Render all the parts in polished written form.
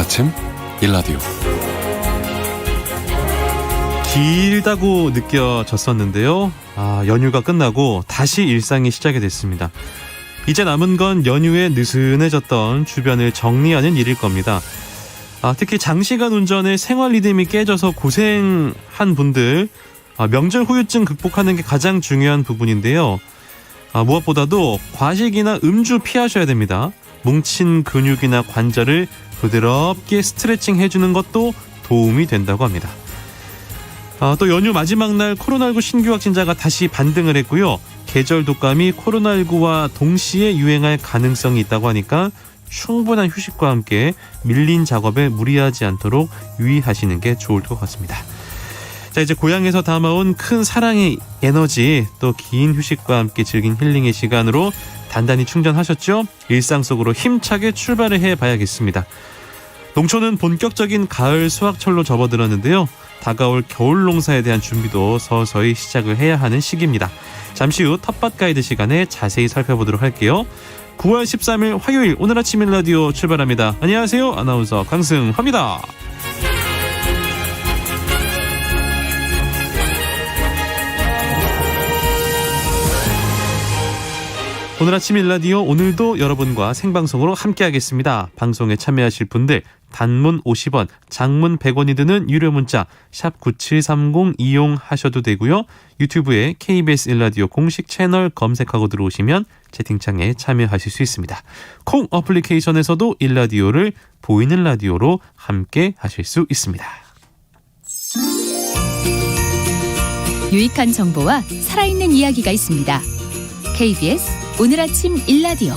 아침 일라디오. 길다고 느껴졌었는데요. 연휴가 끝나고 다시 일상이 시작이 됐습니다. 이제 남은 건 연휴에 느슨해졌던 주변을 정리하는 일일 겁니다. 특히 장시간 운전에 생활 리듬이 깨져서 고생한 분들, 명절 후유증 극복하는 게 가장 중요한 부분인데요. 무엇보다도 과식이나 음주 피하셔야 됩니다. 뭉친 근육이나 관절을 부드럽게 스트레칭 해주는 것도 도움이 된다고 합니다. 또 연휴 마지막 날 코로나19 신규 확진자가 다시 반등을 했고요. 계절 독감이 코로나19와 동시에 유행할 가능성이 있다고 하니까 충분한 휴식과 함께 밀린 작업에 무리하지 않도록 유의하시는 게 좋을 것 같습니다. 자, 이제 고향에서 담아온 큰 사랑의 에너지, 또 긴 휴식과 함께 즐긴 힐링의 시간으로 단단히 충전하셨죠? 일상 속으로 힘차게 출발을 해봐야겠습니다. 농촌은 본격적인 가을 수확철로 접어들었는데요. 다가올 겨울 농사에 대한 준비도 서서히 시작을 해야 하는 시기입니다. 잠시 후 텃밭 가이드 시간에 자세히 살펴보도록 할게요. 9월 13일 화요일 오늘 아침 일라디오 출발합니다. 안녕하세요. 아나운서 강승화입니다. 오늘 아침 일라디오 오늘도 여러분과 생방송으로 함께하겠습니다. 방송에 참여하실 분들 단문 50원, 장문 100원이 드는 유료 문자 샵 9730 이용하셔도 되고요. 유튜브에 KBS 일라디오 공식 채널 검색하고 들어오시면 채팅창에 참여하실 수 있습니다. 콩 어플리케이션에서도 일라디오를 보이는 라디오로 함께 하실 수 있습니다. 유익한 정보와 살아있는 이야기가 있습니다. KBS 오늘 아침 일라디오.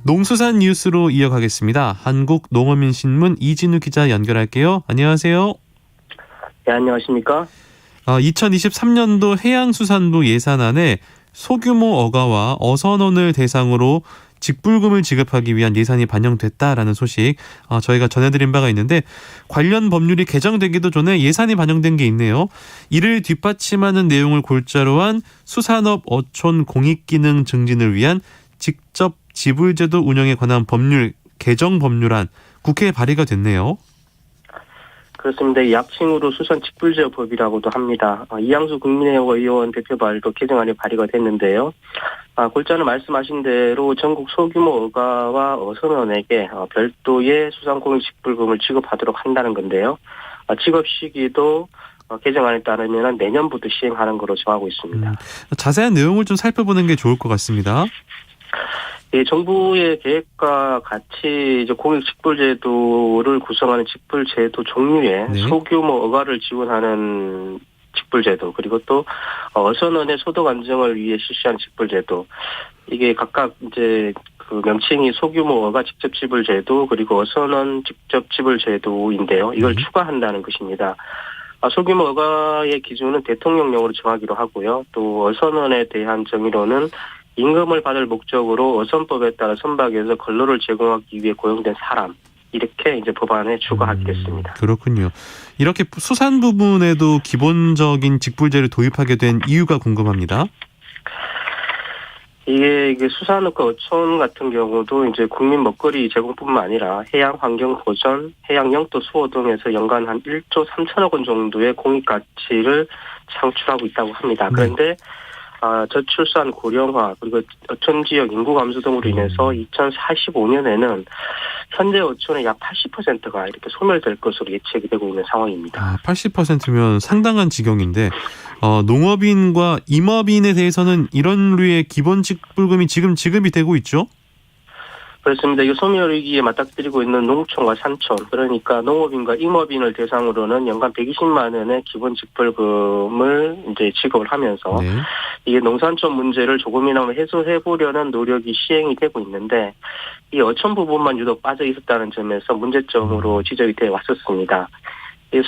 농수산 뉴스로 이어가겠습니다. 한국농어민신문 이진우 기자 연결할게요. 안녕하세요. 네, 안녕하십니까? 2023년도 해양수산부 예산안에 소규모 어가와 어선원을 대상으로 직불금을 지급하기 위한 예산이 반영됐다라는 소식 저희가 전해드린 바가 있는데, 관련 법률이 개정되기도 전에 예산이 반영된 게 있네요. 이를 뒷받침하는 내용을 골자로 한 수산업 어촌 공익기능 증진을 위한 직접 지불제도 운영에 관한 법률 개정 법률안 국회에 발의가 됐네요. 그렇습니다. 이 약칭으로 수산 직불제법이라고도 합니다. 이양수 국민의의원 대표 발의로 개정안이 발의가 됐는데요. 골자는 말씀하신 대로 전국 소규모 어가와 어선원에게 별도의 수산공익 직불금을 지급하도록 한다는 건데요. 지급 시기도 개정안에 따르면 내년부터 시행하는 것으로 정하고 있습니다. 자세한 내용을 좀 살펴보는 게 좋을 것 같습니다. 예, 정부의 계획과 같이 이제 공익 직불제도를 구성하는 직불제도 종류에 소규모 어가를 지원하는 직불제도, 그리고 또 어선원의 소득 안정을 위해 실시한 직불제도, 이게 각각 이제 그 명칭이 소규모 어가 직접 지불제도 그리고 어선원 직접 지불제도인데요. 이걸 추가한다는 것입니다. 소규모 어가의 기준은 대통령령으로 정하기로 하고요. 또 어선원에 대한 정의로는 임금을 받을 목적으로 어선법에 따라 선박에서 근로를 제공하기 위해 고용된 사람, 이렇게 이제 법안에 추가하기로 했습니다. 그렇군요. 이렇게 수산 부분에도 기본적인 직불제를 도입하게 된 이유가 궁금합니다. 이게 수산업과 어촌 같은 경우도 이제 국민 먹거리 제공뿐만 아니라 해양 환경 보전, 해양 영토 수호 등에서 연간 한 1조 3천억 원 정도의 공익 가치를 창출하고 있다고 합니다. 그런데 저출산 고령화 그리고 어촌 지역 인구 감소 등으로 인해서 2045년에는 현재 어촌의 약 80%가 이렇게 소멸될 것으로 예측이 되고 있는 상황입니다. 80%면 상당한 지경인데 농업인과 임업인에 대해서는 이런 류의 기본 직불금이 지금 지급이 되고 있죠? 그렇습니다. 이 소멸 위기에 맞닥뜨리고 있는 농촌과 산촌, 그러니까 농업인과 임업인을 대상으로는 연간 120만 원의 기본 직불금을 이제 지급을 하면서 이게 농산촌 문제를 조금이나마 해소해 보려는 노력이 시행이 되고 있는데, 이 어촌 부분만 유독 빠져 있었다는 점에서 문제점으로 지적이 되어 왔었습니다.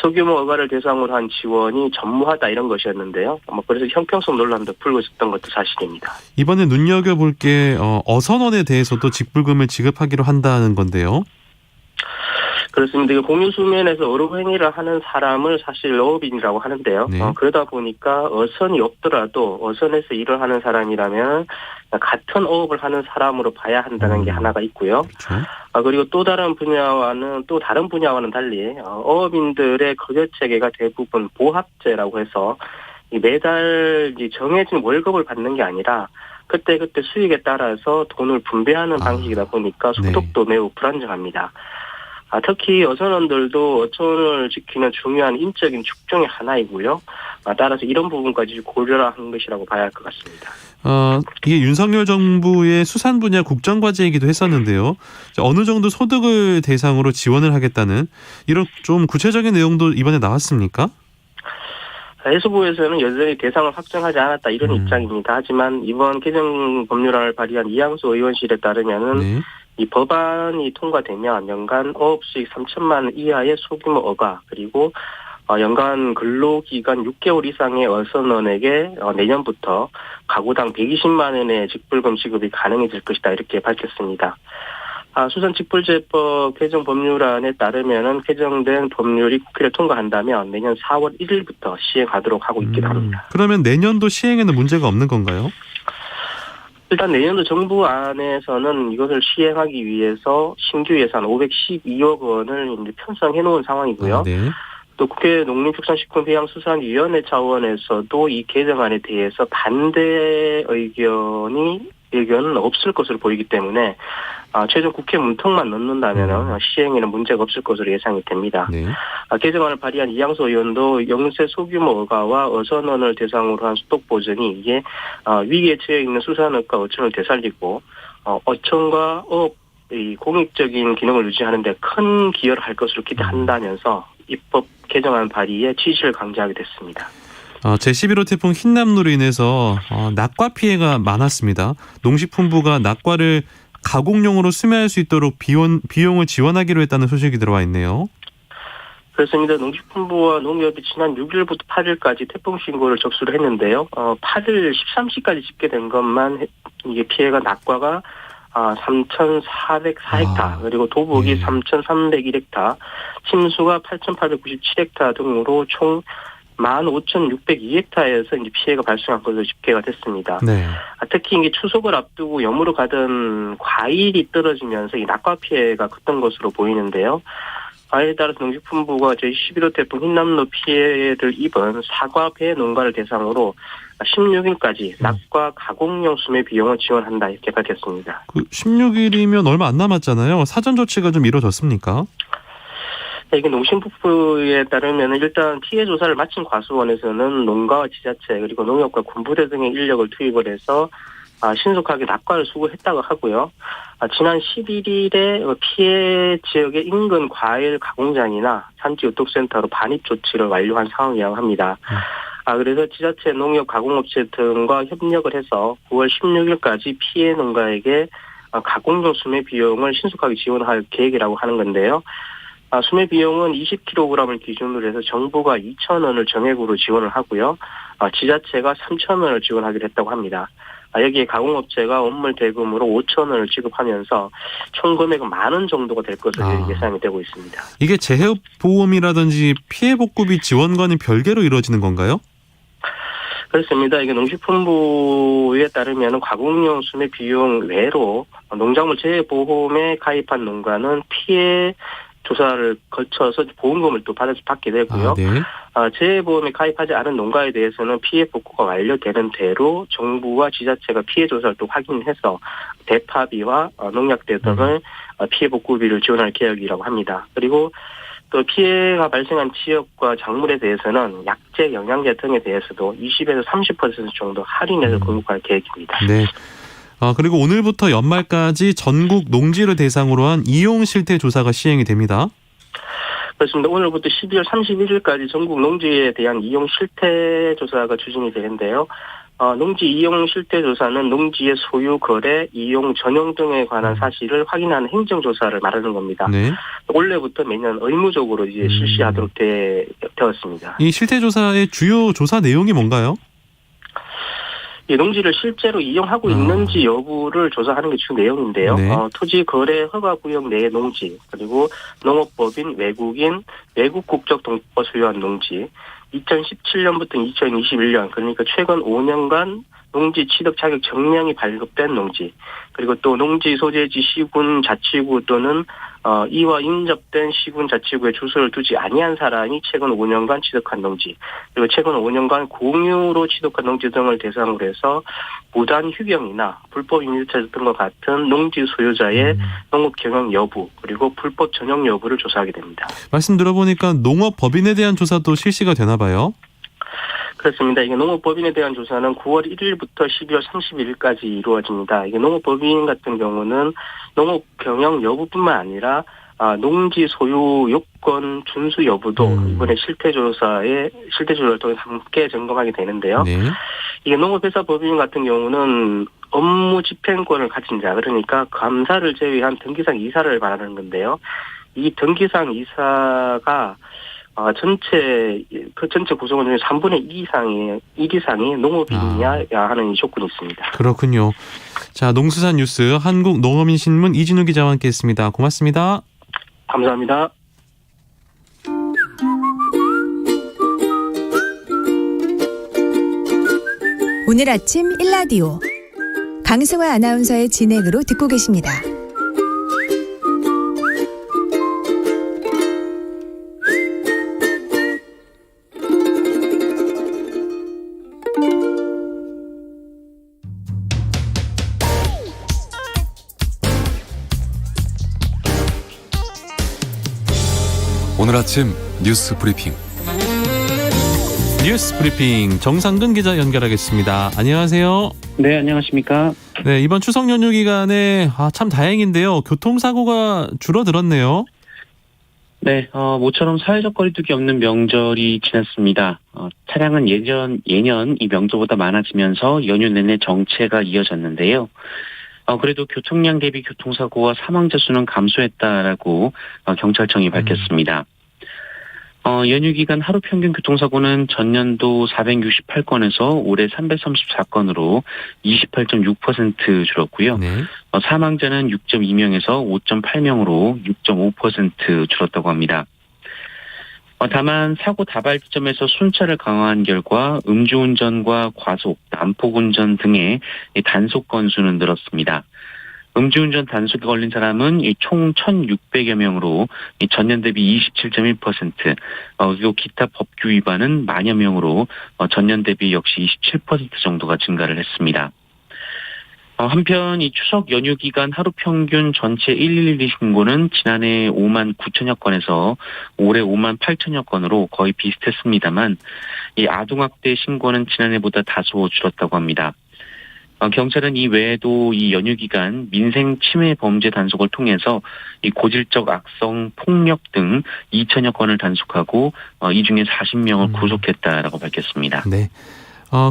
소규모 어가를 대상으로 한 지원이 전무하다 이런 것이었는데요. 그래서 형평성 논란도 풀고 있었던 것도 사실입니다. 이번에 눈여겨볼 게 어선원에 대해서도 직불금을 지급하기로 한다는 건데요. 그렇습니다. 이게 공유 수면에서 어록 행위를 하는 사람을 사실 어업인이라고 하는데요. 네. 그러다 보니까 어선이 없더라도 어선에서 일을 하는 사람이라면 같은 어업을 하는 사람으로 봐야 한다는 게 하나가 있고요. 그렇죠. 그리고 또 다른 분야와는 달리 어업인들의 급여 체계가 대부분 보합제라고 해서 매달 정해진 월급을 받는 게 아니라 그때그때 수익에 따라서 돈을 분배하는 방식이다 보니까 소득도 매우 불안정합니다. 특히 어선원들도 어촌을 지키는 중요한 인적인 축종의 하나이고요. 따라서 이런 부분까지 고려를 한 것이라고 봐야 할 것 같습니다. 이게 윤석열 정부의 수산 분야 국정과제이기도 했었는데요. 어느 정도 소득을 대상으로 지원을 하겠다는 이런 좀 구체적인 내용도 이번에 나왔습니까? 해수부에서는 여전히 대상을 확정하지 않았다 이런 입장입니다. 하지만 이번 개정 법률안을 발의한 이양수 의원실에 따르면은 네. 이 법안이 통과되면 연간 어업수익 3천만 원 이하의 소규모 어가 그리고 연간 근로기간 6개월 이상의 어선원에게 내년부터 가구당 120만 원의 직불금 지급이 가능해질 것이다 이렇게 밝혔습니다. 수산직불제법 개정 법률안에 따르면은 개정된 법률이 국회를 통과한다면 내년 4월 1일부터 시행하도록 하고 있기도 합니다. 그러면 내년도 시행에는 문제가 없는 건가요? 일단 내년도 정부 안에서는 이것을 시행하기 위해서 신규 예산 512억 원을 이제 편성해 놓은 상황이고요. 네. 또 국회 농림축산식품해양수산위원회 차원에서도 이 개정안에 대해서 반대 의견은 없을 것으로 보이기 때문에 최종 국회 문턱만 넣는다면 시행에는 문제가 없을 것으로 예상이 됩니다. 네. 개정안을 발의한 이양수 의원도 영세 소규모 어가와 어선원을 대상으로 한 소득 보전이 이게 위기에 처해 있는 수산업과 어촌을 되살리고 어촌과 어업의 공익적인 기능을 유지하는 데 큰 기여를 할 것으로 기대한다면서 입법 개정안 발의에 취지를 강조하게 됐습니다. 제11호 태풍 흰남노로 인해서 낙과 피해가 많았습니다. 농식품부가 낙과를 가공용으로 수매할 수 있도록 비용을 지원하기로 했다는 소식이 들어와 있네요. 그렇습니다. 농식품부와 농협이 지난 6일부터 8일까지 태풍 신고를 접수를 했는데요. 8일 13시까지 집계된 것만 이게 피해가 낙과가 3,404헥타 그리고 도복이 3,301헥타, 침수가 8,897헥타 등으로 총 15,602헥타에서 이제 피해가 발생한 것으로 집계가 됐습니다. 네. 특히 이게 추석을 앞두고 염으로 가던 과일이 떨어지면서 이 낙과 피해가 컸던 것으로 보이는데요. 이에 따라서 농식품부가 제11호 태풍 흰남노 피해를 입은 사과, 배 농가를 대상으로 16일까지 낙과 가공용 수매 비용을 지원한다 이렇게 밝혔습니다. 16일이면 얼마 안 남았잖아요. 사전 조치가 좀 이루어졌습니까? 이게 농식품부에 따르면 일단 피해 조사를 마친 과수원에서는 농가와 지자체 그리고 농협과 군부대 등의 인력을 투입을 해서 신속하게 낙과를 수거했다고 하고요. 지난 11일에 피해 지역의 인근 과일 가공장이나 산지 유통센터로 반입 조치를 완료한 상황이라고 합니다. 그래서 지자체 농협 가공업체 등과 협력을 해서 9월 16일까지 피해 농가에게 가공용 수매 비용을 신속하게 지원할 계획이라고 하는 건데요. 수매 비용은 20kg을 기준으로 해서 정부가 2,000원을 정액으로 지원을 하고요. 지자체가 3,000원을 지원하기로 했다고 합니다. 여기에 가공업체가 원물 대금으로 5,000원을 지급하면서 총 금액은 10,000원 정도가 될 것으로 예상이 되고 있습니다. 이게 재해보험이라든지 피해복구비 지원과는 별개로 이루어지는 건가요? 그렇습니다. 이게 농식품부에 따르면 가공용 수매 비용 외로 농작물 재해보험에 가입한 농가는 피해 조사를 거쳐서 보험금을 또 받게 되고요. 네. 재해보험에 가입하지 않은 농가에 대해서는 피해 복구가 완료되는 대로 정부와 지자체가 피해 조사를 또 확인해서 대파비와 농약대 등을 피해 복구비를 지원할 계획이라고 합니다. 그리고 또 피해가 발생한 지역과 작물에 대해서는 약재, 영양제 등에 대해서도 20에서 30% 정도 할인해서 공급할 계획입니다. 네. 그리고 오늘부터 연말까지 전국 농지를 대상으로 한 이용 실태 조사가 시행이 됩니다. 그렇습니다. 오늘부터 12월 31일까지 전국 농지에 대한 이용 실태 조사가 추진이 되는데요. 농지 이용 실태 조사는 농지의 소유, 거래, 이용, 전용 등에 관한 사실을 확인하는 행정조사를 말하는 겁니다. 네. 올해부터 매년 의무적으로 이제 실시하도록 되었습니다. 이 실태 조사의 주요 조사 내용이 뭔가요? 이 농지를 실제로 이용하고 있는지 여부를 조사하는 게 주 내용인데요. 네. 토지 거래 허가 구역 내의 농지, 그리고 농업법인 외국인 외국 국적 동포가 소유한 농지, 2017년부터 2021년 그러니까 최근 5년간 농지 취득 자격 정량이 발급된 농지, 그리고 또 농지 소재지 시군 자치구 또는 이와 인접된 시군 자치구에 주소를 두지 아니한 사람이 최근 5년간 취득한 농지, 그리고 최근 5년간 공유로 취득한 농지 등을 대상으로 해서 무단 휴경이나 불법 임대차 등과 같은 농지 소유자의 농업 경영 여부, 그리고 불법 전용 여부를 조사하게 됩니다. 말씀 들어보니까 농업법인에 대한 조사도 실시가 되나 봐요. 그렇습니다. 이게 농업법인에 대한 조사는 9월 1일부터 12월 31일까지 이루어집니다. 이게 농업법인 같은 경우는 농업 경영 여부뿐만 아니라 농지 소유 요건 준수 여부도 이번에 실태조사를 통해 함께 점검하게 되는데요. 네. 이게 농업회사 법인 같은 경우는 업무 집행권을 가진 자, 그러니까 감사를 제외한 등기상 이사를 말하는 건데요. 이 등기상 이사가 전체 구성원 중에 3분의 1 이상이 농업인이어야 하는 조건이 있습니다. 그렇군요. 자, 농수산 뉴스 한국농어민신문 이진우 기자와 함께했습니다. 고맙습니다. 감사합니다. 오늘 아침 1라디오 강승화 아나운서의 진행으로 듣고 계십니다. 오늘 아침 뉴스 브리핑. 뉴스 브리핑 정상근 기자 연결하겠습니다. 안녕하세요. 네, 안녕하십니까. 네, 이번 추석 연휴 기간에 참 다행인데요. 교통사고가 줄어들었네요. 네, 모처럼 사회적 거리두기 없는 명절이 지났습니다. 차량은 예년 이 명절보다 많아지면서 연휴 내내 정체가 이어졌는데요. 그래도 교통량 대비 교통사고와 사망자 수는 감소했다라고 경찰청이 밝혔습니다. 연휴 기간 하루 평균 교통사고는 전년도 468건에서 올해 334건으로 28.6% 줄었고요. 네. 사망자는 6.2명에서 5.8명으로 6.5% 줄었다고 합니다. 다만 사고 다발 지점에서 순찰을 강화한 결과 음주운전과 과속, 난폭운전 등의 단속 건수는 늘었습니다. 음주운전 단속에 걸린 사람은 총 1,600여 명으로 전년 대비 27.1%, 그리고 기타 법규 위반은 만여 명으로 전년 대비 역시 27% 정도가 증가를 했습니다. 한편 이 추석 연휴 기간 하루 평균 전체 112 신고는 지난해 5만 9천여 건에서 올해 5만 8천여 건으로 거의 비슷했습니다만 이 아동학대 신고는 지난해보다 다소 줄었다고 합니다. 경찰은 이 외에도 이 연휴 기간 민생 침해 범죄 단속을 통해서 이 고질적 악성 폭력 등 2천여 건을 단속하고 이 중에 40명을 구속했다라고 밝혔습니다. 네.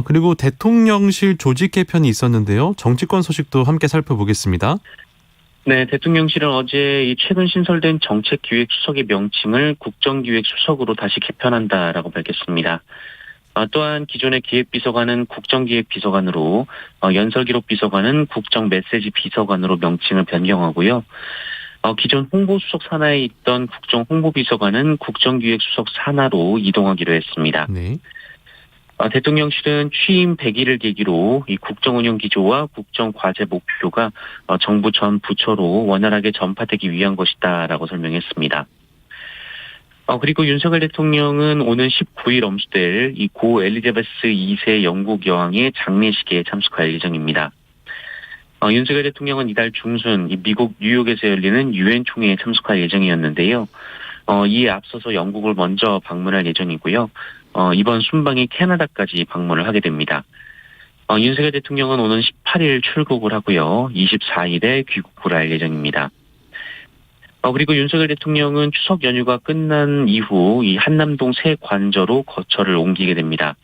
그리고 대통령실 조직 개편이 있었는데요. 정치권 소식도 함께 살펴보겠습니다. 네, 대통령실은 어제 이 최근 신설된 정책기획수석의 명칭을 국정기획수석으로 다시 개편한다라고 밝혔습니다. 또한 기존의 기획비서관은 국정기획비서관으로, 연설기록비서관은 국정메시지비서관으로 명칭을 변경하고요. 기존 홍보수석 산하에 있던 국정홍보비서관은 국정기획수석 산하로 이동하기로 했습니다. 네. 대통령실은 취임 100일을 계기로 이 국정운영 기조와 국정과제 목표가 정부 전 부처로 원활하게 전파되기 위한 것이다라고 설명했습니다. 그리고 윤석열 대통령은 오는 19일 엄수될 이 고 엘리자베스 2세 영국 여왕의 장례식에 참석할 예정입니다. 윤석열 대통령은 이달 중순 미국 뉴욕에서 열리는 유엔 총회에 참석할 예정이었는데요. 이에 앞서서 영국을 먼저 방문할 예정이고요. 이번 순방이 캐나다까지 방문을 하게 됩니다. 윤석열 대통령은 오는 18일 출국을 하고요. 24일에 귀국을 할 예정입니다. 그리고 윤석열 대통령은 추석 연휴가 끝난 이후 이 한남동 새 관저로 거처를 옮기게 됩니다.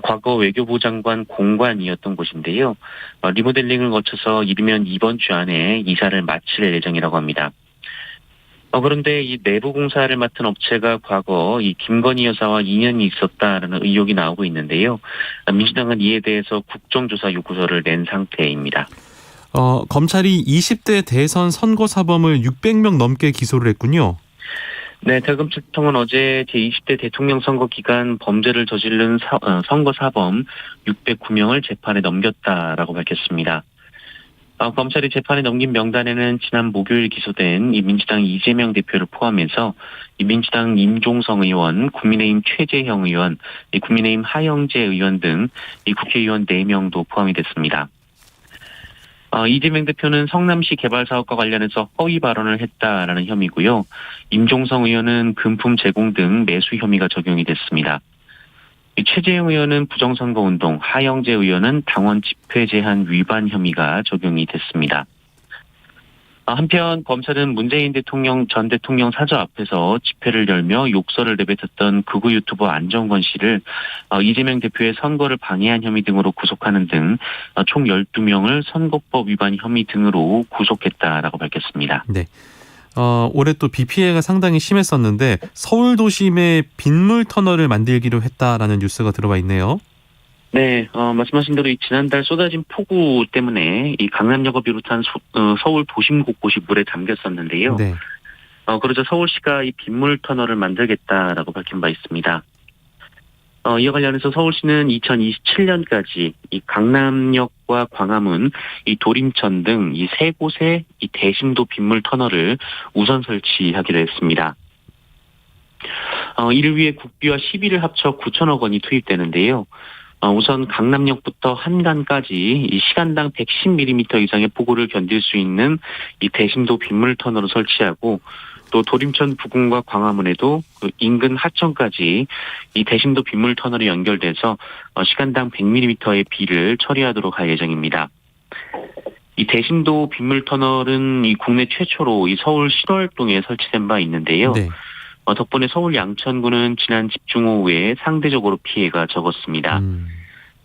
과거 외교부 장관 공관이었던 곳인데요. 리모델링을 거쳐서 이르면 이번 주 안에 이사를 마칠 예정이라고 합니다. 그런데 이 내부 공사를 맡은 업체가 과거 이 김건희 여사와 인연이 있었다라는 의혹이 나오고 있는데요. 민주당은 이에 대해서 국정조사 요구서를 낸 상태입니다. 검찰이 20대 대선 선거 사범을 600명 넘게 기소를 했군요. 네, 대검찰청은 어제 제20대 대통령 선거 기간 범죄를 저지른 선거 사범 609명을 재판에 넘겼다라고 밝혔습니다. 검찰이 재판에 넘긴 명단에는 지난 목요일 기소된 이 민주당 이재명 대표를 포함해서 이 민주당 임종성 의원, 국민의힘 최재형 의원, 이 국민의힘 하영재 의원 등 이 국회의원 4명도 포함이 됐습니다. 이재명 대표는 성남시 개발 사업과 관련해서 허위 발언을 했다라는 혐의고요. 임종성 의원은 금품 제공 등 매수 혐의가 적용이 됐습니다. 최재형 의원은 부정선거운동, 하영재 의원은 당원 집회 제한 위반 혐의가 적용이 됐습니다. 한편 검찰은 문재인 전 대통령 사저 앞에서 집회를 열며 욕설을 내뱉었던 극우 유튜버 안정권 씨를 이재명 대표의 선거를 방해한 혐의 등으로 구속하는 등 총 12명을 선거법 위반 혐의 등으로 구속했다라고 밝혔습니다. 네. 올해 또 비 피해가 상당히 심했었는데 서울 도심에 빗물 터널을 만들기로 했다라는 뉴스가 들어와 있네요. 네, 말씀하신 대로 지난달 쏟아진 폭우 때문에 이 강남역을 비롯한 서울 도심 곳곳이 물에 잠겼었는데요. 네. 그러자 서울시가 이 빗물 터널을 만들겠다라고 밝힌 바 있습니다. 이와 관련해서 서울시는 2027년까지 이 강남역과 광화문, 이 도림천 등 이 3곳에 이 대심도 빗물 터널을 우선 설치하기로 했습니다. 이를 위해 국비와 시비를 합쳐 9천억 원이 투입되는데요. 우선 강남역부터 한강까지 이 시간당 110mm 이상의 폭우를 견딜 수 있는 이 대심도 빗물 터널을 설치하고 또 도림천 부근과 광화문에도 그 인근 하천까지 이 대심도 빗물 터널이 연결돼서 시간당 100mm의 비를 처리하도록 할 예정입니다. 이 대심도 빗물 터널은 이 국내 최초로 이 서울 신월동에 설치된 바 있는데요. 네. 덕분에 서울 양천구는 지난 집중호우에 상대적으로 피해가 적었습니다.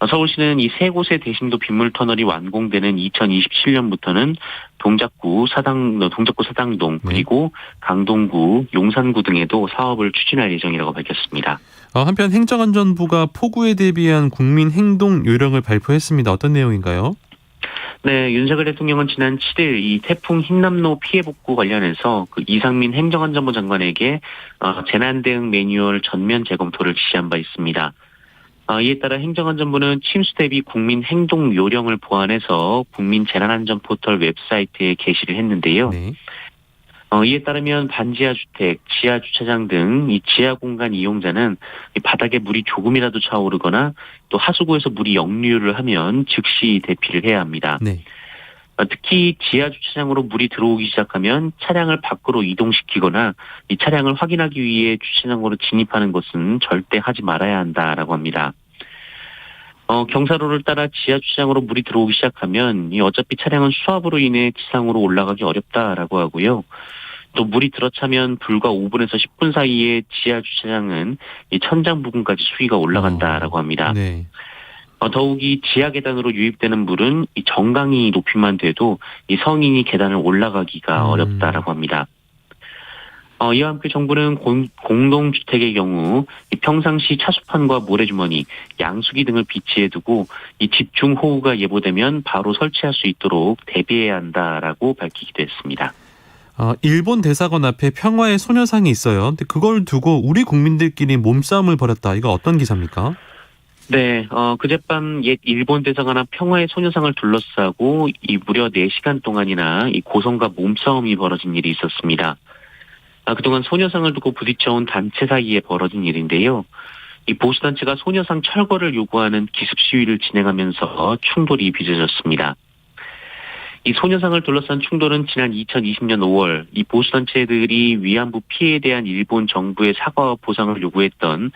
서울시는 이 3곳의 대심도 빗물 터널이 완공되는 2027년부터는 동작구 사당동 그리고 강동구, 용산구 등에도 사업을 추진할 예정이라고 밝혔습니다. 한편 행정안전부가 폭우에 대비한 국민 행동 요령을 발표했습니다. 어떤 내용인가요? 네, 윤석열 대통령은 지난 7일 이 태풍 흰남노 피해 복구 관련해서 그 이상민 행정안전부 장관에게 재난 대응 매뉴얼 전면 재검토를 지시한 바 있습니다. 이에 따라 행정안전부는 침수 대비 국민 행동 요령을 보완해서 국민 재난안전 포털 웹사이트에 게시를 했는데요. 네. 이에 따르면 반지하 주택, 지하 주차장 등 이 지하 공간 이용자는 이 바닥에 물이 조금이라도 차오르거나 또 하수구에서 물이 역류를 하면 즉시 대피를 해야 합니다. 네. 특히 지하 주차장으로 물이 들어오기 시작하면 차량을 밖으로 이동시키거나 이 차량을 확인하기 위해 주차장으로 진입하는 것은 절대 하지 말아야 한다라고 합니다. 경사로를 따라 지하 주차장으로 물이 들어오기 시작하면 이 어차피 차량은 수압으로 인해 지상으로 올라가기 어렵다라고 하고요. 또 물이 들어차면 불과 5분에서 10분 사이에 지하 주차장은 이 천장 부근까지 수위가 올라간다라고 합니다. 네. 더욱이 지하 계단으로 유입되는 물은 이 정강이 높이만 돼도 이 성인이 계단을 올라가기가 어렵다라고 합니다. 이와 함께 정부는 공동주택의 경우 이 평상시 차수판과 모래주머니, 양수기 등을 비치해두고 이 집중호우가 예보되면 바로 설치할 수 있도록 대비해야 한다라고 밝히기도 했습니다. 일본 대사관 앞에 평화의 소녀상이 있어요. 근데 그걸 두고 우리 국민들끼리 몸싸움을 벌였다. 이거 어떤 기사입니까? 네, 그젯밤 옛 일본 대사관 앞 평화의 소녀상을 둘러싸고 이 무려 4시간 동안이나 이 고성과 몸싸움이 벌어진 일이 있었습니다. 그동안 소녀상을 두고 부딪혀온 단체 사이에 벌어진 일인데요. 이 보수단체가 소녀상 철거를 요구하는 기습 시위를 진행하면서 충돌이 빚어졌습니다. 이 소녀상을 둘러싼 충돌은 지난 2020년 5월 이 보수단체들이 위안부 피해에 대한 일본 정부의 사과와 보상을 요구했던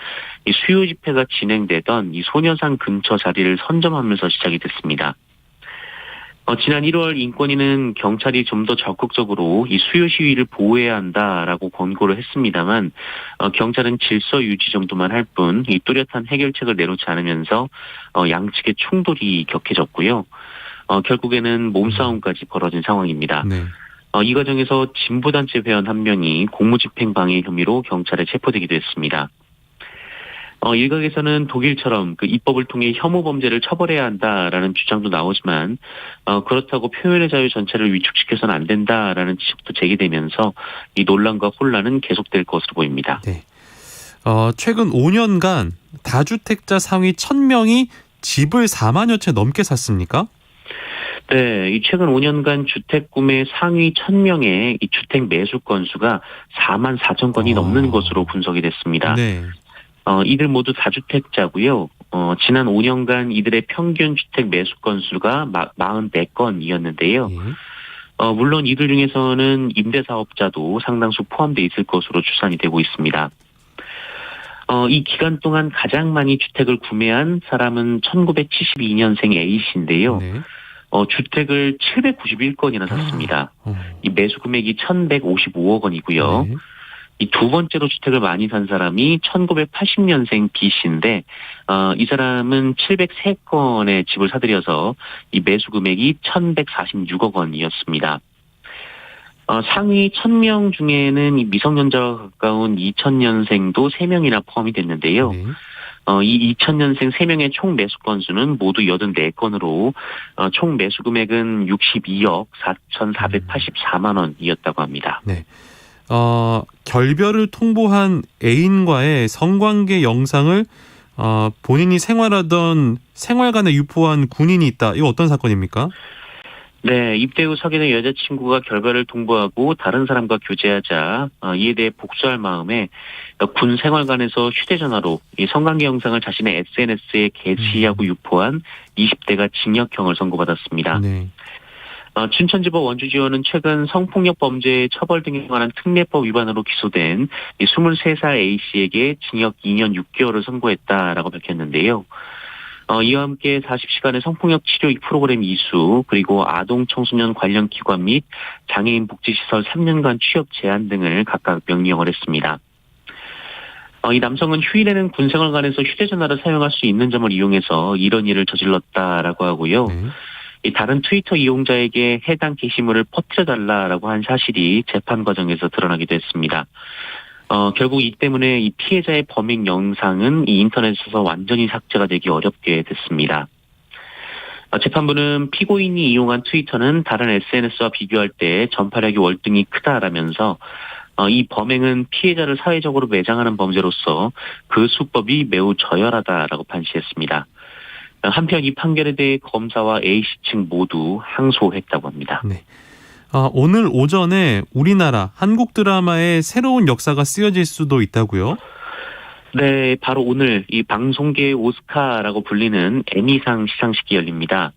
이 수요 집회가 진행되던 이 소녀상 근처 자리를 선점하면서 시작이 됐습니다. 지난 1월 인권위는 경찰이 좀 더 적극적으로 이 수요 시위를 보호해야 한다라고 권고를 했습니다만 경찰은 질서 유지 정도만 할 뿐 이 뚜렷한 해결책을 내놓지 않으면서 양측의 충돌이 격해졌고요. 결국에는 몸싸움까지 벌어진 상황입니다. 네. 이 과정에서 진보단체 회원 한 명이 공무집행 방해 혐의로 경찰에 체포되기도 했습니다. 일각에서는 독일처럼 그 입법을 통해 혐오 범죄를 처벌해야 한다라는 주장도 나오지만 그렇다고 표현의 자유 전체를 위축시켜서는 안 된다라는 지적도 제기되면서 이 논란과 혼란은 계속될 것으로 보입니다. 네. 최근 5년간 다주택자 상위 1000명이 집을 4만여 채 넘게 샀습니까? 네, 이 최근 5년간 주택 구매 상위 1000명의 이 주택 매수 건수가 4만 4천 건이 넘는 것으로 분석이 됐습니다. 네. 이들 모두 다주택자고요. 지난 5년간 이들의 평균 주택 매수 건수가 44건이었는데요. 예. 물론 이들 중에서는 임대사업자도 상당수 포함되어 있을 것으로 추산이 되고 있습니다. 이 기간 동안 가장 많이 주택을 구매한 사람은 1972년생 A씨인데요. 네. 주택을 791건이나 샀습니다. 이 매수 금액이 1,155억 원이고요. 네. 이 두 번째로 주택을 많이 산 사람이 1980년생 B씨인데 이 사람은 703건의 집을 사들여서 이 매수 금액이 1,146억 원이었습니다. 상위 1,000명 중에는 이 미성년자와 가까운 2000년생도 3명이나 포함이 됐는데요. 네. 이 2000년생 3명의 총 매수 건수는 모두 84건으로 총 매수 금액은 62억 4,484만 원이었다고 합니다. 네. 결별을 통보한 애인과의 성관계 영상을 본인이 생활하던 생활관에 유포한 군인이 있다. 이거 어떤 사건입니까? 네, 입대 후 사귀는 여자친구가 결별을 통보하고 다른 사람과 교제하자 이에 대해 복수할 마음에 군 생활관에서 휴대전화로 이 성관계 영상을 자신의 SNS에 게시하고 유포한 20대가 징역형을 선고받았습니다. 네. 춘천지법 원주지원은 최근 성폭력 범죄 처벌 등에 관한 특례법 위반으로 기소된 23살 A씨에게 징역 2년 6개월을 선고했다라고 밝혔는데요. 이와 함께 40시간의 성폭력 치료 프로그램 이수, 그리고 아동 청소년 관련 기관 및 장애인 복지시설 3년간 취업 제한 등을 각각 명령을 했습니다. 이 남성은 휴일에는 군생활관에서 휴대전화를 사용할 수 있는 점을 이용해서 이런 일을 저질렀다라고 하고요. 네. 이 다른 트위터 이용자에게 해당 게시물을 퍼뜨려달라라고 한 사실이 재판 과정에서 드러나기도 했습니다. 결국 이 때문에 이 피해자의 범행 영상은 이 인터넷에서 완전히 삭제가 되기 어렵게 됐습니다. 재판부는 피고인이 이용한 트위터는 다른 SNS와 비교할 때 전파력이 월등히 크다라면서 이 범행은 피해자를 사회적으로 매장하는 범죄로서 그 수법이 매우 저열하다라고 판시했습니다. 한편 이 판결에 대해 검사와 A씨 측 모두 항소했다고 합니다. 네. 오늘 오전에 우리나라 한국 드라마의 새로운 역사가 쓰여질 수도 있다고요? 네, 바로 오늘 이 방송계의 오스카라고 불리는 에미상 시상식이 열립니다.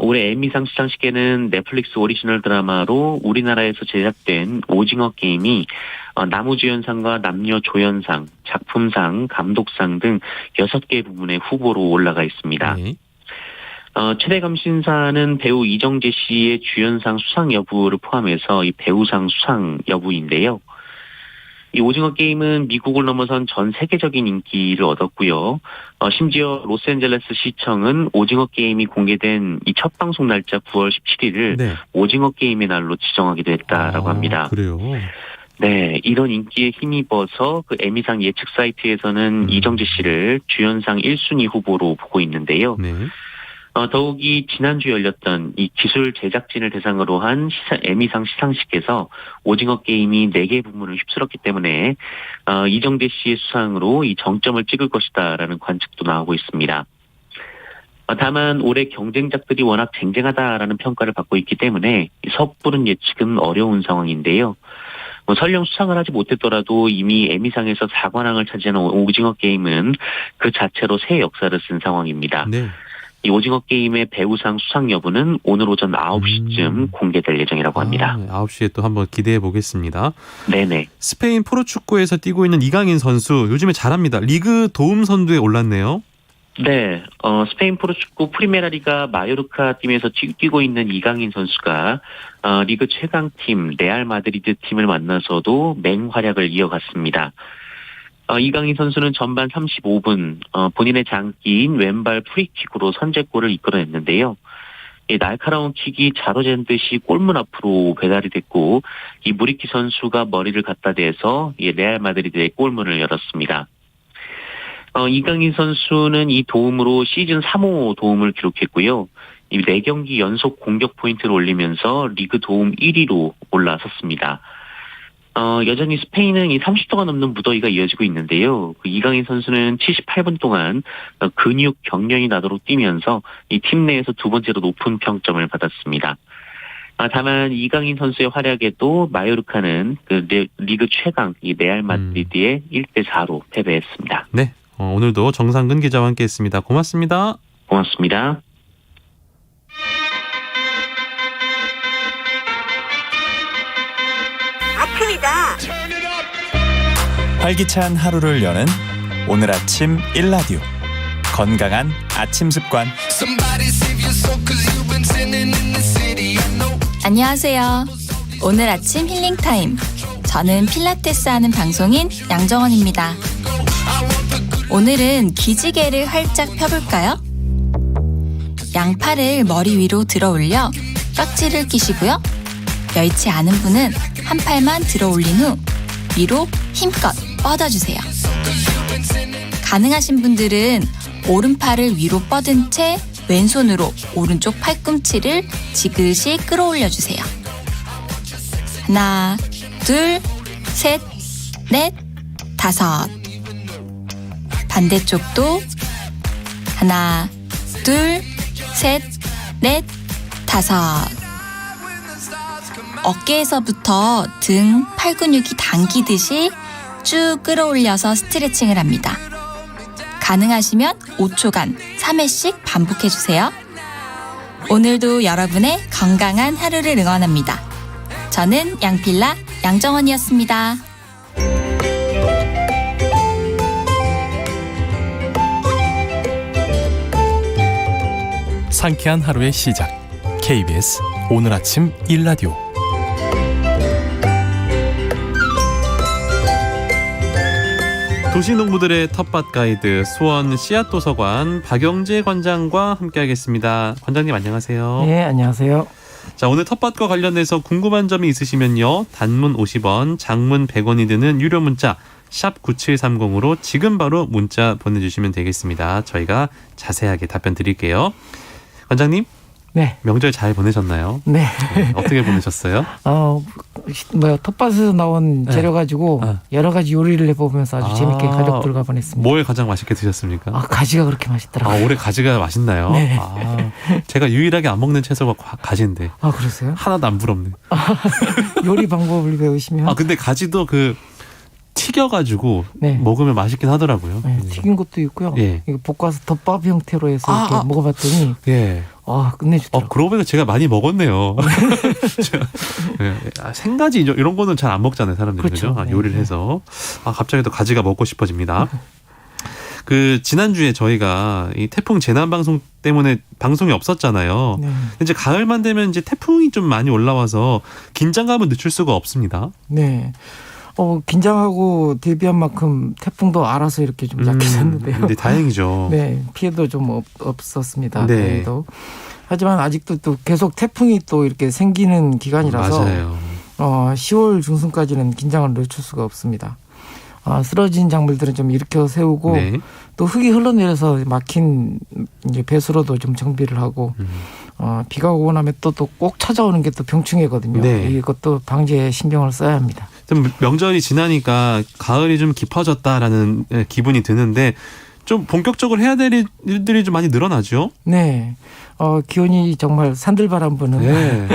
올해 에미상 시상식에는 넷플릭스 오리지널 드라마로 우리나라에서 제작된 오징어 게임이 나무주연상과 남녀조연상, 작품상, 감독상 등 6개 부문의 후보로 올라가 있습니다. 네. 최대 감신사는 배우 이정재 씨의 주연상 수상 여부를 포함해서 이 배우상 수상 여부인데요. 이 오징어 게임은 미국을 넘어선 전 세계적인 인기를 얻었고요. 심지어 로스앤젤레스 시청은 오징어 게임이 공개된 이 첫 방송 날짜 9월 17일을 네. 오징어 게임의 날로 지정하기도 했다라고 합니다. 그래요? 네, 이런 인기에 힘입어서 그 에미상 예측 사이트에서는 이정재 씨를 주연상 1순위 후보로 보고 있는데요. 네. 더욱이 지난주 열렸던 이 기술 제작진을 대상으로 한 에미상 시상식에서 오징어 게임이 4개 부문을 휩쓸었기 때문에 이정재 씨의 수상으로 이 정점을 찍을 것이다라는 관측도 나오고 있습니다. 다만 올해 경쟁작들이 워낙 쟁쟁하다라는 평가를 받고 있기 때문에 섣부른 예측은 어려운 상황인데요. 설령 수상을 하지 못했더라도 이미 에미상에서 4관왕을 차지하는 오징어 게임은 그 자체로 새 역사를 쓴 상황입니다. 네. 이 오징어 게임의 배우상 수상 여부는 오늘 오전 9시쯤 공개될 예정이라고 합니다. 9시에 또 한번 기대해 보겠습니다. 네네. 스페인 프로축구에서 뛰고 있는 이강인 선수 요즘에 잘합니다. 리그 도움 선두에 올랐네요. 네, 스페인 프로축구 프리메라리가 마요르카 팀에서 뛰고 있는 이강인 선수가 리그 최강팀 레알 마드리드 팀을 만나서도 맹활약을 이어갔습니다. 이강인 선수는 전반 35분 본인의 장기인 왼발 프리킥으로 선제골을 이끌어냈는데요. 이 날카로운 킥이 자로잰 듯이 골문 앞으로 배달이 됐고 이 무리키 선수가 머리를 갖다 대서 이 레알 마드리드의 골문을 열었습니다. 이강인 선수는 이 도움으로 시즌 3호 도움을 기록했고요. 이 4경기 연속 공격 포인트를 올리면서 리그 도움 1위로 올라섰습니다. 여전히 스페인은 이 30도가 넘는 무더위가 이어지고 있는데요. 이강인 선수는 78분 동안 근육 경련이 나도록 뛰면서 이 팀 내에서 두 번째로 높은 평점을 받았습니다. 다만 이강인 선수의 활약에도 마요르카는 리그 최강 이 레알 마드리드에 1대4로 패배했습니다. 네, 오늘도 정상근 기자와 함께했습니다. 고맙습니다. 고맙습니다. 활기찬 하루를 여는 오늘 아침 1라디오 건강한 아침 습관. 안녕하세요. 오늘 아침 힐링타임. 저는 필라테스 하는 방송인 양정원입니다. 오늘은 기지개를 활짝 펴볼까요? 양팔을 머리 위로 들어 올려 깍지를 끼시고요. 여의치 않은 분은 한 팔만 들어 올린 후 위로 힘껏 뻗어주세요. 가능하신 분들은 오른팔을 위로 뻗은 채 왼손으로 오른쪽 팔꿈치를 지그시 끌어올려주세요. 하나, 둘, 셋, 넷, 다섯. 반대쪽도 하나, 둘, 셋, 넷, 다섯. 어깨에서부터 등, 팔 근육이 당기듯이 쭉 끌어올려서 스트레칭을 합니다. 가능하시면 5초간 3회씩 반복해주세요. 오늘도 여러분의 건강한 하루를 응원합니다. 저는 양필라 양정원이었습니다. 상쾌한 하루의 시작. KBS 오늘 아침 1라디오. 도시농부들의 텃밭 가이드 수원 씨앗도서관 박영재 관장과 함께하겠습니다. 관장님 안녕하세요. 네, 안녕하세요. 자, 오늘 텃밭과 관련해서 궁금한 점이 있으시면요. 단문 50원, 장문 100원이 드는 유료 문자 샵 9730으로 지금 바로 문자 보내주시면 되겠습니다. 저희가 자세하게 답변 드릴게요. 관장님. 네. 명절 잘 보내셨나요? 네. 어떻게 보내셨어요? 텃밭에서 나온 재료 가지고 여러 가지 요리를 해보면서 아주 재밌게 가족들과 보냈습니다. 뭘 가장 맛있게 드셨습니까? 가지가 그렇게 맛있더라고요. 올해 가지가 맛있나요? 네. 제가 유일하게 안 먹는 채소가 가지인데. 그러세요? 하나도 안 부럽네. 요리 방법을 배우시면. 근데 가지도 튀겨가지고 네. 먹으면 맛있긴 하더라고요. 네, 튀긴 것도 있고요. 예. 이거 볶아서 덮밥 형태로 해서 이렇게 먹어봤더니 예. 끝내주더라고요. 그러고 보니까 제가 많이 먹었네요. 생가지 이런 거는 잘 안 먹잖아요, 사람들이. 그렇죠. 그죠? 네. 요리를 해서. 갑자기 또 가지가 먹고 싶어집니다. 지난주에 저희가 이 태풍 재난 방송 때문에 방송이 없었잖아요. 네. 이제 가을만 되면 이제 태풍이 좀 많이 올라와서 긴장감은 늦출 수가 없습니다. 네. 긴장하고 대비한 만큼 태풍도 알아서 이렇게 좀 약해졌는데요. 네, 다행이죠. 네, 피해도 좀 없었습니다. 네. 그래도. 하지만 아직도 또 계속 태풍이 또 이렇게 생기는 기간이라서 맞아요. 10월 중순까지는 긴장을 늦출 수가 없습니다. 쓰러진 작물들은 좀 일으켜 세우고 네. 또 흙이 흘러내려서 막힌 이제 배수로도 좀 정비를 하고 비가 오고 나면 또 꼭 찾아오는 게 또 병충해거든요. 네. 이것도 방제에 신경을 써야 합니다. 좀 명절이 지나니까 가을이 좀 깊어졌다라는 기분이 드는데 좀 본격적으로 해야 될 일들이 좀 많이 늘어나죠? 네. 기온이 정말 산들바람 부는 네.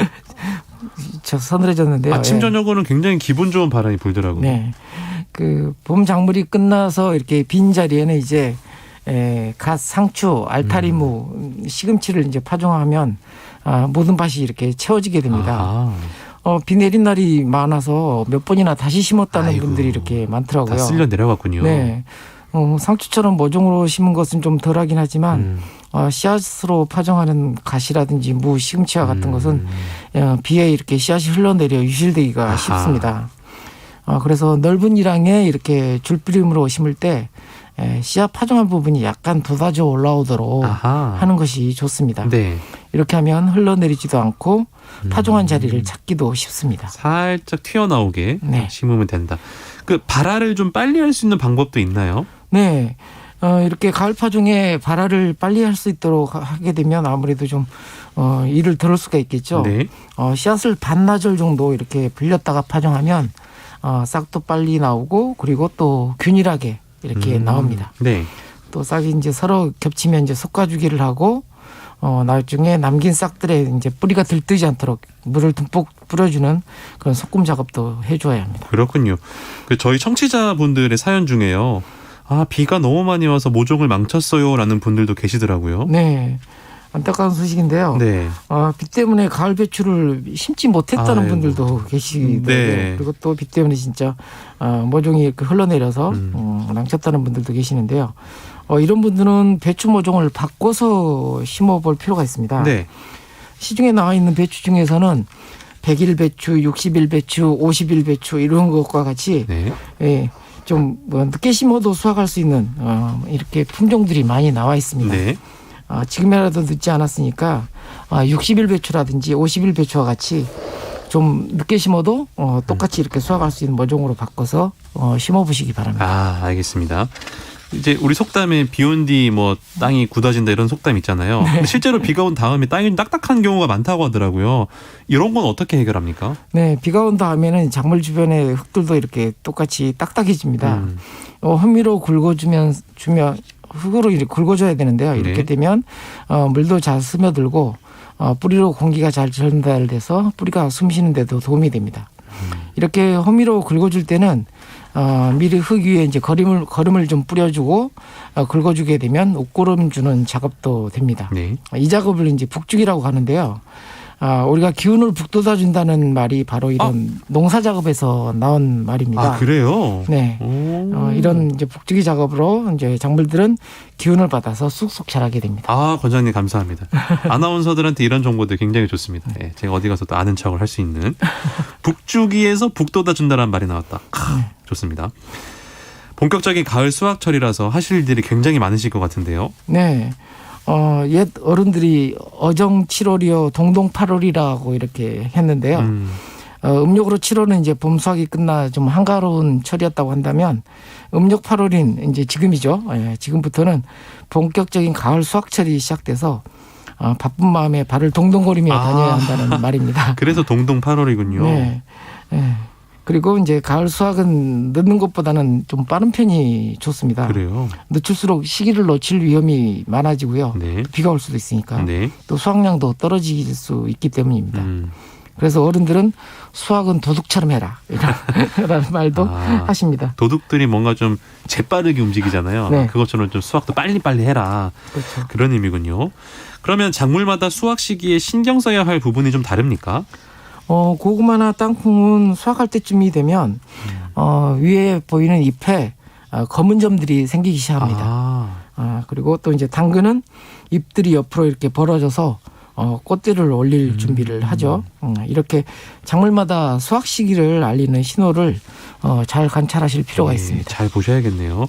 서늘해졌는데요. 아침 저녁으로는 굉장히 기분 좋은 바람이 불더라고요. 네. 봄 작물이 끝나서 이렇게 빈 자리에는 이제 갓, 상추, 알타리무, 시금치를 이제 파종하면 모든 밭이 이렇게 채워지게 됩니다. 비 내린 날이 많아서 몇 번이나 다시 심었다는 분들이 이렇게 많더라고요. 다 쓸려 내려갔군요. 네. 상추처럼 모종으로 심은 것은 좀 덜하긴 하지만 씨앗으로 파종하는 갓이라든지 무, 시금치와 같은 것은 비에 이렇게 씨앗이 흘러내려 유실되기가 쉽습니다. 그래서 넓은 일항에 이렇게 줄뿌림으로 심을 때 씨앗 파종한 부분이 약간 돋아져 올라오도록 하는 것이 좋습니다. 네. 이렇게 하면 흘러내리지도 않고 파종한 자리를 찾기도 쉽습니다. 살짝 튀어나오게 네. 심으면 된다. 그 발화를 좀 빨리 할 수 있는 방법도 있나요? 네. 이렇게 가을 파종에 발화를 빨리 할 수 있도록 하게 되면 아무래도 좀 일을 덜 할 수가 있겠죠. 네. 씨앗을 반나절 정도 이렇게 불렸다가 파종하면 싹도 빨리 나오고 그리고 또 균일하게 이렇게 나옵니다. 네. 또 싹이 이제 서로 겹치면 이제 솎아주기를 하고 나중에 남긴 싹들에 이제 뿌리가 들뜨지 않도록 물을 듬뿍 뿌려주는 그런 소금 작업도 해줘야 합니다. 그렇군요. 그 저희 청취자분들의 사연 중에요. 비가 너무 많이 와서 모종을 망쳤어요라는 분들도 계시더라고요. 네. 안타까운 소식인데요. 네. 비 때문에 가을 배추를 심지 못했다는 아이고. 분들도 계시더라고요. 네. 그리고 또 비 때문에 진짜 모종이 이렇게 흘러내려서 망쳤다는 분들도 계시는데요. 이런 분들은 배추 모종을 바꿔서 심어볼 필요가 있습니다. 네. 시중에 나와 있는 배추 중에서는 100일 배추, 60일 배추, 50일 배추 이런 것과 같이 네. 예, 좀 늦게 심어도 수확할 수 있는 이렇게 품종들이 많이 나와 있습니다. 네. 지금이라도 늦지 않았으니까 60일 배추라든지 50일 배추와 같이 좀 늦게 심어도 똑같이 이렇게 수확할 수 있는 모종으로 바꿔서 심어보시기 바랍니다. 알겠습니다. 이제 우리 속담에 비 온 뒤 뭐 땅이 굳어진다 이런 속담 있잖아요. 근데 실제로 비가 온 다음에 땅이 딱딱한 경우가 많다고 하더라고요. 이런 건 어떻게 해결합니까? 네, 비가 온 다음에는 작물 주변의 흙들도 이렇게 똑같이 딱딱해집니다. 허미로 긁어주면 흙으로 이렇게 긁어줘야 되는데요. 이렇게 네. 되면 물도 잘 스며들고 뿌리로 공기가 잘 전달돼서 뿌리가 숨쉬는 데도 도움이 됩니다. 이렇게 허미로 긁어줄 때는 미리 흙 위에 이제 거름을 좀 뿌려주고 긁어주게 되면 옷고름 주는 작업도 됩니다. 네. 이 작업을 이제 북죽이라고 하는데요. 우리가 기운을 북돋아 준다는 말이 바로 이런 농사 작업에서 나온 말입니다. 그래요? 네. 이런 이제 북죽이 작업으로 이제 작물들은 기운을 받아서 쑥쑥 자라게 됩니다. 권장님 감사합니다. 아나운서들한테 이런 정보들 굉장히 좋습니다. 네, 제가 어디 가서도 아는 척을 할 수 있는 북주기에서 북돋아 준다는 말이 나왔다. 좋습니다. 본격적인 가을 수확철이라서 하실 일들이 굉장히 많으실 것 같은데요. 네. 옛 어른들이 어정 7월이요 동동 8월이라고 이렇게 했는데요. 음력으로 7월은 이제 봄 수확이 끝나 좀 한가로운 철이었다고 한다면 음력 8월인 이제 지금이죠. 지금부터는 본격적인 가을 수확철이 시작돼서 바쁜 마음에 발을 동동거리며 다녀야 한다는 말입니다. 그래서 동동 8월이군요. 네. 그리고 이제 가을 수확은 늦는 것보다는 좀 빠른 편이 좋습니다. 그래요? 늦출수록 시기를 놓칠 위험이 많아지고요. 네. 비가 올 수도 있으니까. 네. 또 수확량도 떨어질 수 있기 때문입니다. 그래서 어른들은 수확은 도둑처럼 해라. 이런 말도 하십니다. 도둑들이 뭔가 좀 재빠르게 움직이잖아요. 네. 그것처럼 좀 수확도 빨리빨리 해라. 그렇죠. 그런 의미군요. 그러면 작물마다 수확 시기에 신경 써야 할 부분이 좀 다릅니까? 고구마나 땅콩은 수확할 때쯤이 되면 위에 보이는 잎에 검은 점들이 생기기 시작합니다. 그리고 또 이제 당근은 잎들이 옆으로 이렇게 벌어져서 꽃들을 올릴 준비를 하죠. 이렇게 작물마다 수확 시기를 알리는 신호를 잘 관찰하실 필요가 있습니다. 잘 보셔야겠네요.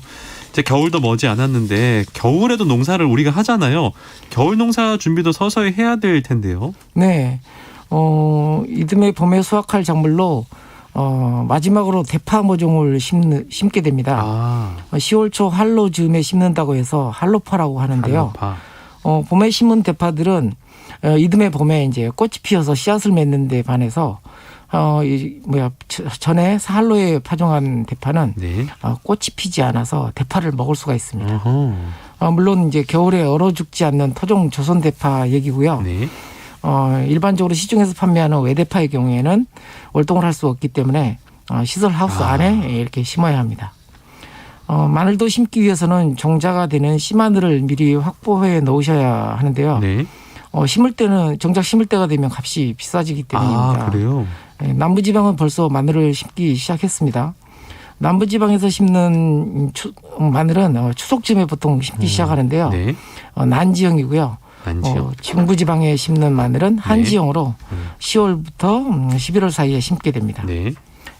이제 겨울도 머지 않았는데 겨울에도 농사를 우리가 하잖아요. 겨울 농사 준비도 서서히 해야 될 텐데요. 네. 이듬해 봄에 수확할 작물로 마지막으로 대파 모종을 심게 됩니다. 10월 초 한로 즈음에 심는다고 해서 한로파라고 하는데요. 한로파. 봄에 심은 대파들은 이듬해 봄에 이제 꽃이 피어서 씨앗을 맺는 데 반해서 전에 한로에 파종한 대파는 네. 꽃이 피지 않아서 대파를 먹을 수가 있습니다. 물론 이제 겨울에 얼어 죽지 않는 토종 조선 대파 얘기고요. 네. 일반적으로 시중에서 판매하는 외대파의 경우에는 월동을 할 수 없기 때문에 시설 하우스 안에 이렇게 심어야 합니다. 마늘도 심기 위해서는 종자가 되는 씨마늘을 미리 확보해 놓으셔야 하는데요. 네. 정작 심을 때가 되면 값이 비싸지기 때문입니다. 그래요? 남부지방은 벌써 마늘을 심기 시작했습니다. 남부지방에서 심는 마늘은 추석쯤에 보통 심기 시작하는데요. 네. 난지형이고요. 난지형. 중부지방에 심는 마늘은 한지형으로 10월부터 11월 사이에 심게 됩니다. 네.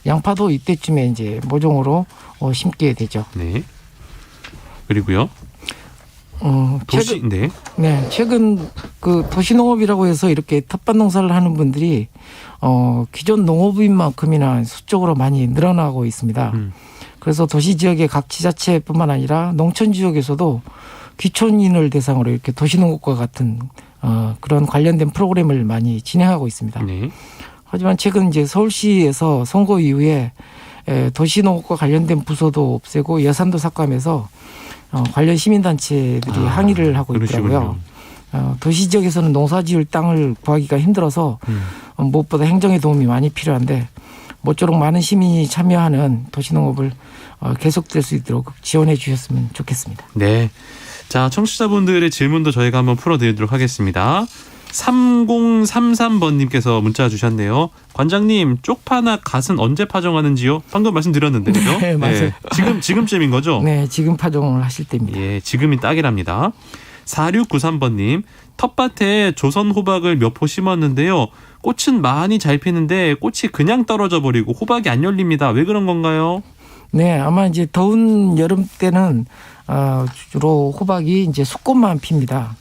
양파도 이때쯤에 이제 모종으로 심게 되죠. 네. 그리고요. 최근 그 도시농업이라고 해서 이렇게 텃밭 농사를 하는 분들이 기존 농업인만큼이나 수적으로 많이 늘어나고 있습니다. 그래서 도시 지역의 각 지자체뿐만 아니라 농촌 지역에서도 귀촌인을 대상으로 이렇게 도시농업과 같은 그런 관련된 프로그램을 많이 진행하고 있습니다. 네. 하지만 최근 이제 서울시에서 선거 이후에 도시농업과 관련된 부서도 없애고 예산도 삭감해서 관련 시민단체들이 항의를 하고 있더라고요. 도시 지역에서는 농사지을 땅을 구하기가 힘들어서 무엇보다 행정의 도움이 많이 필요한데 모쪼록 많은 시민이 참여하는 도시농업을 계속될 수 있도록 지원해 주셨으면 좋겠습니다. 네. 자, 청취자분들의 질문도 저희가 한번 풀어드리도록 하겠습니다. 3033번님께서 문자 주셨네요. 관장님, 쪽파나 갓은 언제 파종하는지요? 방금 말씀드렸는데, 그죠? 네, 맞아요. 지금쯤인 거죠? 네, 지금 파종을 하실 때입니다. 예, 지금이 딱이랍니다. 4693번님, 텃밭에 조선 호박을 몇 포 심었는데요. 꽃은 많이 잘 피는데 꽃이 그냥 떨어져 버리고 호박이 안 열립니다. 왜 그런 건가요? 네, 아마 이제 더운 여름 때는 주로 호박이 이제 수꽃만 핍니다.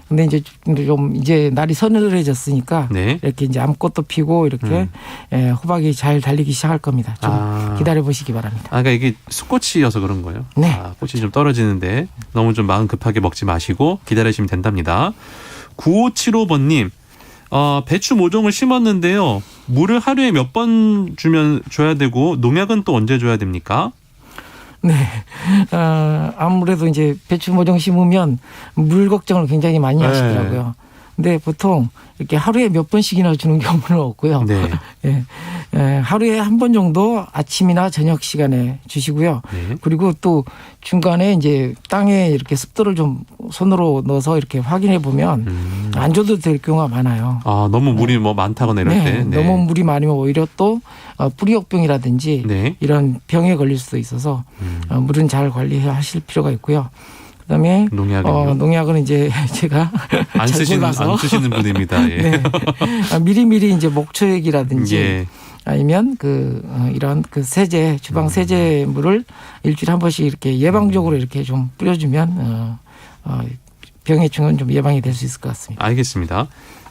근데 이제 좀 이제 날이 서늘해졌으니까 네. 이렇게 이제 암꽃도 피고 이렇게 호박이 잘 달리기 시작할 겁니다. 좀 기다려 보시기 바랍니다. 그러니까 이게 수꽃이어서 그런 거예요? 네. 꽃이 좀 떨어지는데 너무 좀 마음 급하게 먹지 마시고 기다리시면 된답니다. 9575번님, 배추 모종을 심었는데요. 물을 하루에 몇 번 줘야 되고 농약은 또 언제 줘야 됩니까? 네. 아무래도 이제 배추 모종 심으면 물 걱정을 굉장히 많이 하시더라고요. 근데 보통 이렇게 하루에 몇 번씩이나 주는 경우는 없고요. 네. 하루에 한 번 정도 아침이나 저녁 시간에 주시고요. 네. 그리고 또 중간에 이제 땅에 이렇게 습도를 좀 손으로 넣어서 이렇게 확인해 보면 안 줘도 될 경우가 많아요. 너무 물이 뭐 많다거나 이럴 때. 네. 너무 물이 많으면 오히려 또 뿌리역병이라든지 네. 이런 병에 걸릴 수도 있어서 물은 잘 관리하실 필요가 있고요. 그다음에 농약은 이제 제가 안 쓰시는 분입니다. 예. 네. 미리미리 이제 목초액이라든지 예. 아니면 이런 세제 주방 세제물을 일주일에 한 번씩 이렇게 예방적으로 이렇게 좀 뿌려주면 병해충은 좀 예방이 될 수 있을 것 같습니다. 알겠습니다.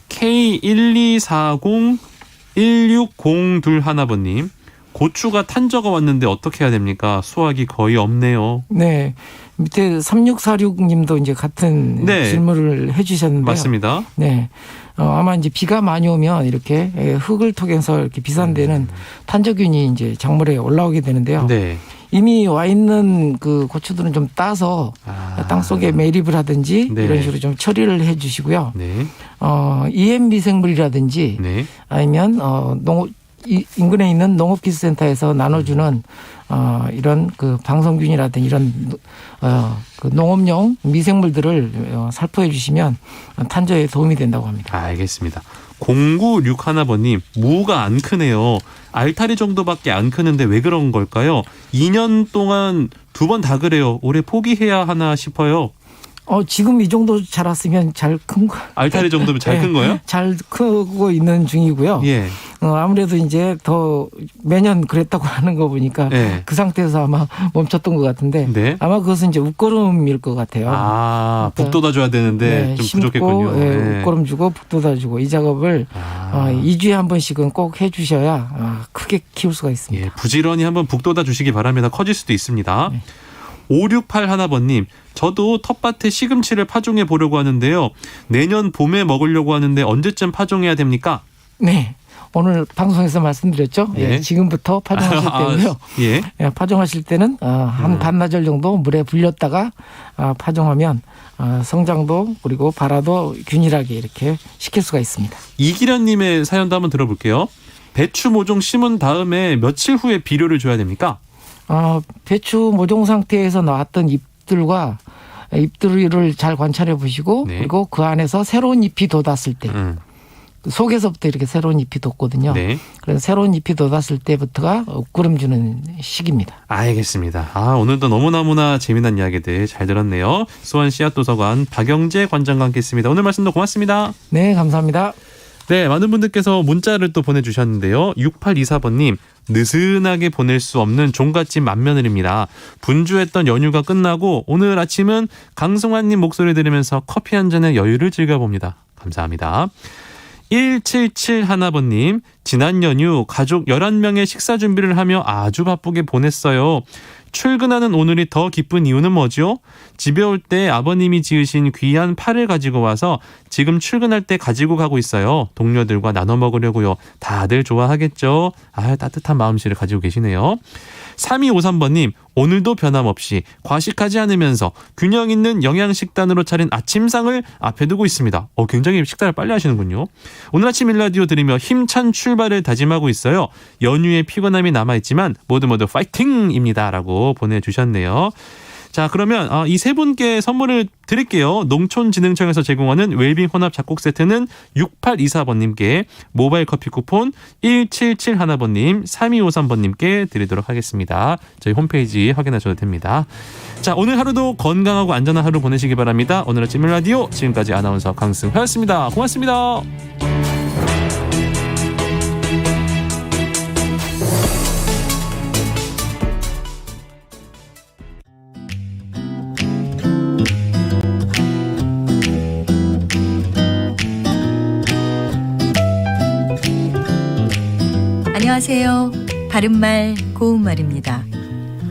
K124016021번님. 고추가 탄저가 왔는데 어떻게 해야 됩니까? 수확이 거의 없네요. 네. 밑에 3646님도 이제 같은 질문을 해 주셨는데요. 맞습니다. 네. 아마 이제 비가 많이 오면 이렇게 흙을 통해서 이렇게 비산되는 탄저균이 이제 작물에 올라오게 되는데요. 네. 이미 와 있는 그 고추들은 좀 따서 땅 속에 매립을 하든지 이런 식으로 좀 처리를 해 주시고요. 네. EM 미생물이라든지 아니면 인근에 있는 농업기술센터에서 나눠주는 이런 그 방성균이라든지 이런 그 농업용 미생물들을 살포해 주시면 탄저에 도움이 된다고 합니다. 알겠습니다. 0961번님, 무가 안 크네요. 알타리 정도밖에 안 크는데 왜 그런 걸까요? 2년 동안 2번 다 그래요. 올해 포기해야 하나 싶어요. 지금 이 정도 자랐으면 잘 큰 거. 알타리 정도면 잘 큰 거예요? 잘 크고 있는 중이고요. 예. 아무래도 이제 더 매년 그랬다고 하는 거 보니까 그 상태에서 아마 멈췄던 것 같은데 아마 그것은 이제 웃거름일 것 같아요. 북돋아 줘야 되는데 좀 부족했군요. 웃거름 주고 북돋아 주고 이 작업을 2주에 한 번씩은 꼭 해 주셔야 크게 키울 수가 있습니다. 예, 부지런히 한번 북돋아 주시기 바랍니다. 커질 수도 있습니다. 5681번님, 저도 텃밭에 시금치를 파종해 보려고 하는데요. 내년 봄에 먹으려고 하는데 언제쯤 파종해야 됩니까? 네. 오늘 방송에서 말씀드렸죠. 지금부터 파종하실 때고요. 파종하실 때는 한 반나절 정도 물에 불렸다가 파종하면 성장도 그리고 발화도 균일하게 이렇게 시킬 수가 있습니다. 이기련님의 사연도 한번 들어볼게요. 배추 모종 심은 다음에 며칠 후에 비료를 줘야 됩니까? 배추 모종 상태에서 나왔던 잎들과 잎들을 잘 관찰해 보시고 그리고 그 안에서 새로운 잎이 돋았을 때 속에서부터 이렇게 새로운 잎이 돋거든요. 그래서 새로운 잎이 돋았을 때부터가 웃구름 주는 시기입니다. 알겠습니다. 오늘도 너무나 재미난 이야기들 잘 들었네요. 수원 씨앗도서관 박영재 관장과 함께했습니다. 오늘 말씀도 고맙습니다. 네, 감사합니다. 네, 많은 분들께서 문자를 또 보내주셨는데요. 6824번님, 느슨하게 보낼 수 없는 종갓집 맏며느리입니다. 분주했던 연휴가 끝나고 오늘 아침은 강승환님 목소리 들으면서 커피 한 잔의 여유를 즐겨봅니다. 감사합니다. 1771번님, 지난 연휴 가족 11명의 식사 준비를 하며 아주 바쁘게 보냈어요. 출근하는 오늘이 더 기쁜 이유는 뭐죠? 집에 올 때 아버님이 지으신 귀한 파를 가지고 와서 지금 출근할 때 가지고 가고 있어요. 동료들과 나눠 먹으려고요. 다들 좋아하겠죠? 따뜻한 마음씨를 가지고 계시네요. 3253번님, 오늘도 변함없이 과식하지 않으면서 균형 있는 영양식단으로 차린 아침상을 앞에 두고 있습니다. 굉장히 식사를 빨리 하시는군요. 오늘 아침 일라디오 들으며 힘찬 출발을 다짐하고 있어요. 연휴에 피곤함이 남아있지만 모두 파이팅입니다. 라고 보내주셨네요. 자, 그러면 이 세 분께 선물을 드릴게요. 농촌진흥청에서 제공하는 웰빙 혼합 잡곡 세트는 6824번님께, 모바일 커피 쿠폰 1771번님, 3253번님께 드리도록 하겠습니다. 저희 홈페이지 확인하셔도 됩니다. 자, 오늘 하루도 건강하고 안전한 하루 보내시기 바랍니다. 오늘 아침 라디오 지금까지 아나운서 강승화였습니다. 고맙습니다. 안녕하세요. 바른말 고운말입니다.